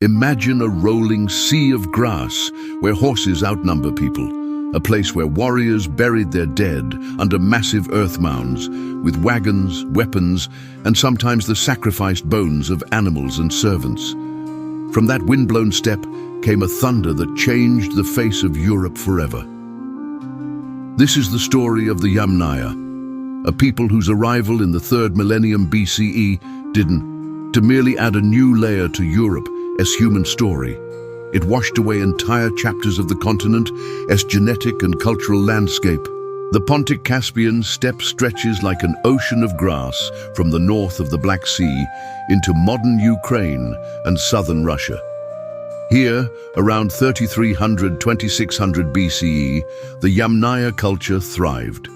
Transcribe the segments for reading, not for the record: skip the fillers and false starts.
Imagine a rolling sea of grass where horses outnumber people, a place where warriors buried their dead under massive earth mounds with wagons, weapons, and sometimes the sacrificed bones of animals and servants. From that windblown steppe came a thunder that changed the face of Europe forever. This is the story of the Yamnaya, a people whose arrival in the 3rd millennium BCE didn't to merely add a new layer to Europe's human story. It washed away entire chapters of the continent's genetic and cultural landscape. The Pontic-Caspian steppe stretches like an ocean of grass from the north of the Black Sea into modern Ukraine and southern Russia. Here, around 3300–2600 BCE, the Yamnaya culture thrived.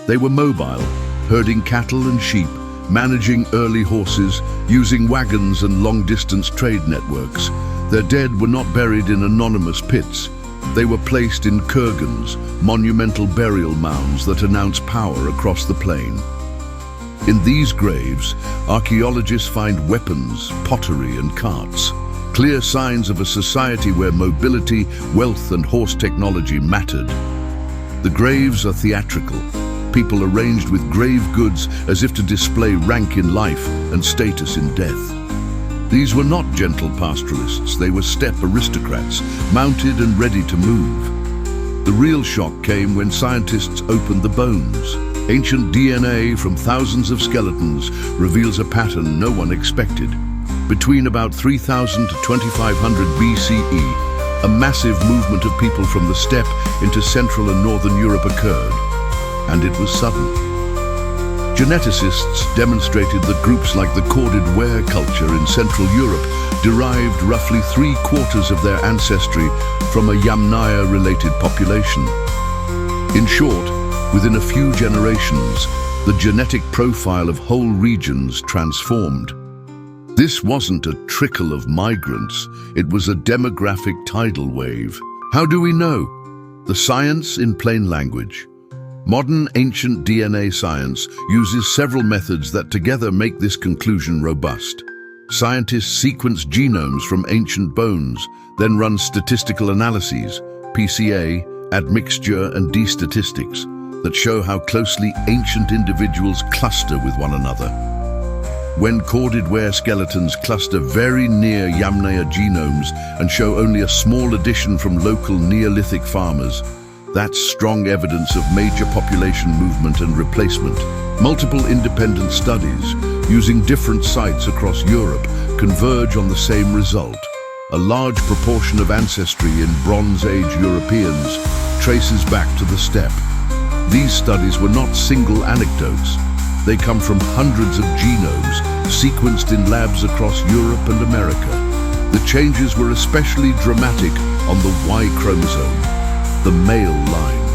They were mobile, herding cattle and sheep, managing early horses, using wagons and long-distance trade networks. Their dead were not buried in anonymous pits. They were placed in kurgans, monumental burial mounds that announce power across the plain. In these graves, archaeologists find weapons, pottery, and carts, clear signs of a society where mobility, wealth, and horse technology mattered. The graves are theatrical, people arranged with grave goods as if to display rank in life and status in death. These were not gentle pastoralists, they were steppe aristocrats, mounted and ready to move. The real shock came when scientists opened the bones. Ancient DNA from thousands of skeletons reveals a pattern no one expected. Between about 3000 to 2500 BCE, a massive movement of people from the steppe into Central and Northern Europe occurred, and it was sudden. Geneticists demonstrated that groups like the corded ware culture in Central Europe derived roughly 3/4 of their ancestry from a Yamnaya-related population. In short, within a few generations, the genetic profile of whole regions transformed. This wasn't a trickle of migrants, it was a demographic tidal wave. How do we know? The science in plain language. Modern ancient DNA science uses several methods that together make this conclusion robust. Scientists sequence genomes from ancient bones, then run statistical analyses, PCA, admixture and D-statistics, that show how closely ancient individuals cluster with one another. When corded ware skeletons cluster very near Yamnaya genomes and show only a small addition from local Neolithic farmers, that's strong evidence of major population movement and replacement. Multiple independent studies, using different sites across Europe, converge on the same result. A large proportion of ancestry in Bronze Age Europeans traces back to the steppe. These studies were not single anecdotes. They come from hundreds of genomes sequenced in labs across Europe and America. The changes were especially dramatic on the Y chromosome, the male line.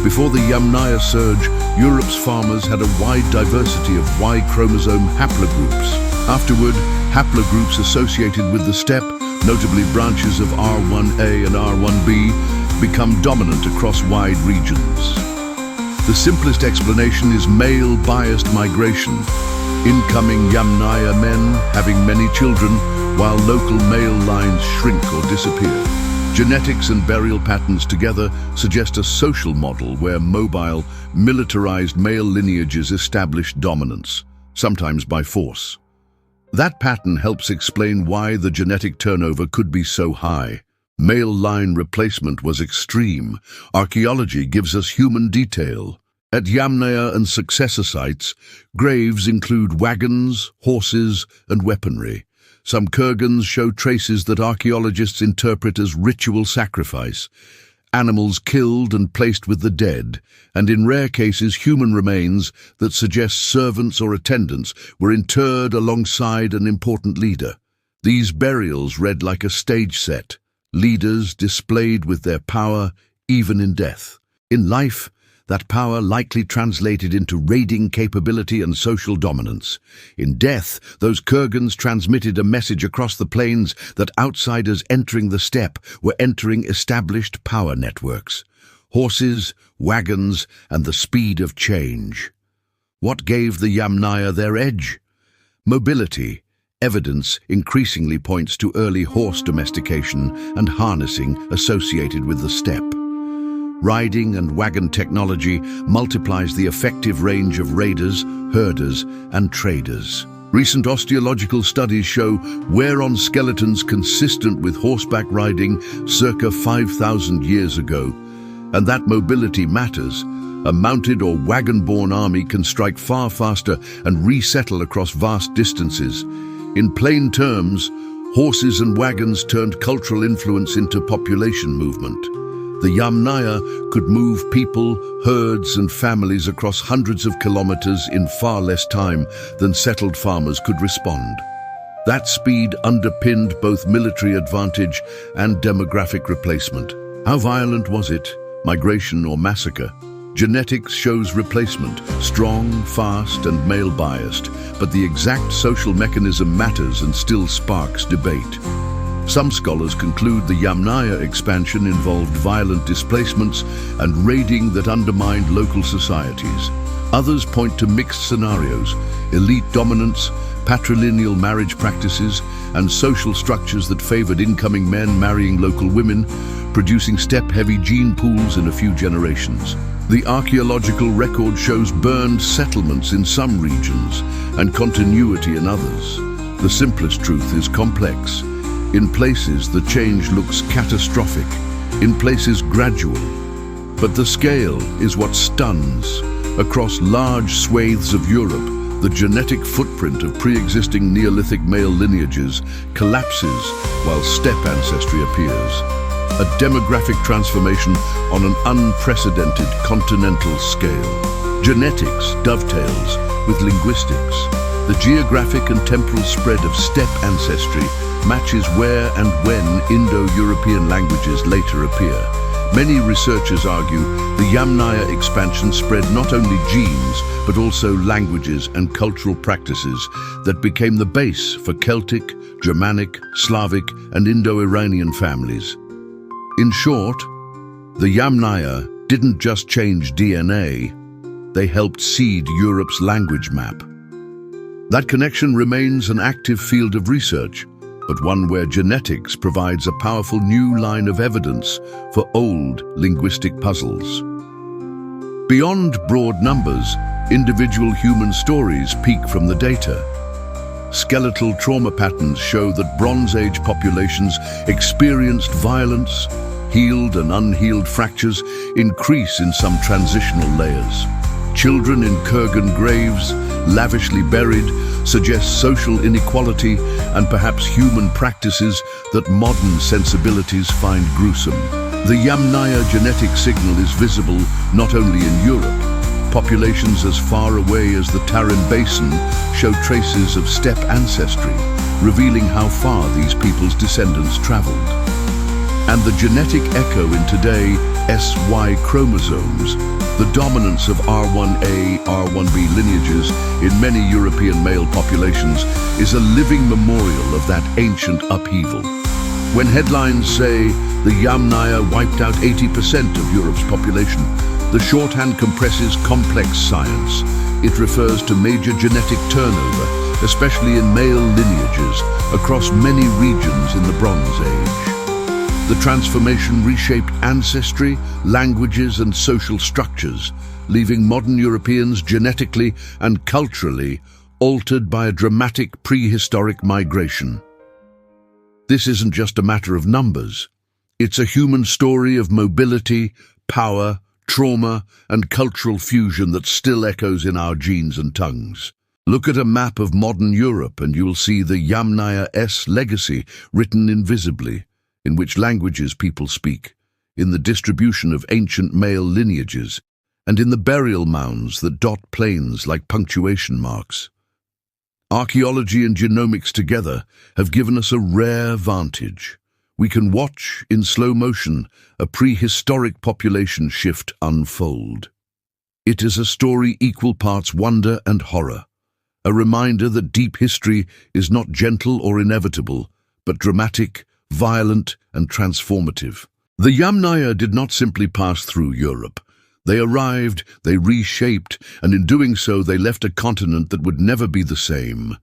Before the Yamnaya surge, Europe's farmers had a wide diversity of Y chromosome haplogroups. Afterward, haplogroups associated with the steppe, notably branches of R1a and R1b, become dominant across wide regions. The simplest explanation is male-biased migration. Incoming Yamnaya men having many children, while local male lines shrink or disappear. Genetics and burial patterns together suggest a social model where mobile, militarized male lineages establish dominance, sometimes by force. That pattern helps explain why the genetic turnover could be so high. Male line replacement was extreme. Archaeology gives us human detail. At Yamnaya and successor sites, graves include wagons, horses, and weaponry. Some kurgans show traces that archaeologists interpret as ritual sacrifice, animals killed and placed with the dead, and in rare cases human remains that suggest servants or attendants were interred alongside an important leader. These burials read like a stage set, leaders displayed with their power even in death. In life, that power likely translated into raiding capability and social dominance. In death, those kurgans transmitted a message across the plains that outsiders entering the steppe were entering established power networks. Horses, wagons, and the speed of change. What gave the Yamnaya their edge? Mobility, evidence increasingly points to early horse domestication and harnessing associated with the steppe. Riding and wagon technology multiplies the effective range of raiders, herders, and traders. Recent osteological studies show wear on skeletons consistent with horseback riding circa 5,000 years ago, and that mobility matters. A mounted or wagon-borne army can strike far faster and resettle across vast distances. In plain terms, horses and wagons turned cultural influence into population movement. The Yamnaya could move people, herds and families across hundreds of kilometers in far less time than settled farmers could respond. That speed underpinned both military advantage and demographic replacement. How violent was it? Migration or massacre? Genetics shows replacement, strong, fast and male-biased, but the exact social mechanism matters and still sparks debate. Some scholars conclude the Yamnaya expansion involved violent displacements and raiding that undermined local societies. Others point to mixed scenarios: elite dominance, patrilineal marriage practices, and social structures that favored incoming men marrying local women, producing steppe-heavy gene pools in a few generations. The archaeological record shows burned settlements in some regions and continuity in others. The simplest truth is complex. In places, the change looks catastrophic, in places gradual. But the scale is what stuns. Across large swathes of Europe, the genetic footprint of pre-existing Neolithic male lineages collapses while steppe ancestry appears. A demographic transformation on an unprecedented continental scale. Genetics dovetails with linguistics. The geographic and temporal spread of steppe ancestry matches where and when Indo-European languages later appear. Many researchers argue the Yamnaya expansion spread not only genes, but also languages and cultural practices that became the base for Celtic, Germanic, Slavic, and Indo-Iranian families. In short, the Yamnaya didn't just change DNA, they helped seed Europe's language map. That connection remains an active field of research, but one where genetics provides a powerful new line of evidence for old linguistic puzzles. Beyond broad numbers, individual human stories peek from the data. Skeletal trauma patterns show that Bronze Age populations experienced violence, healed and unhealed fractures increase in some transitional layers. Children in kurgan graves, lavishly buried, suggest social inequality and perhaps human practices that modern sensibilities find gruesome. The Yamnaya genetic signal is visible not only in Europe. Populations as far away as the Tarim Basin show traces of steppe ancestry, revealing how far these people's descendants traveled. And the genetic echo in today SY chromosomes, the dominance of R1a, R1b lineages in many European male populations is a living memorial of that ancient upheaval. When headlines say the Yamnaya wiped out 80% of Europe's population, the shorthand compresses complex science. It refers to major genetic turnover, especially in male lineages, across many regions in the Bronze Age. The transformation reshaped ancestry, languages and social structures, leaving modern Europeans genetically and culturally altered by a dramatic prehistoric migration. This isn't just a matter of numbers. It's a human story of mobility, power, trauma and cultural fusion that still echoes in our genes and tongues. Look at a map of modern Europe and you'll see the Yamnaya legacy written invisibly, in which languages people speak, in the distribution of ancient male lineages, and in the burial mounds that dot plains like punctuation marks. Archaeology and genomics together have given us a rare vantage. We can watch, in slow motion, a prehistoric population shift unfold. It is a story equal parts wonder and horror, a reminder that deep history is not gentle or inevitable, but dramatic, violent and transformative. The Yamnaya did not simply pass through Europe. They arrived, they reshaped, and in doing so they left a continent that would never be the same.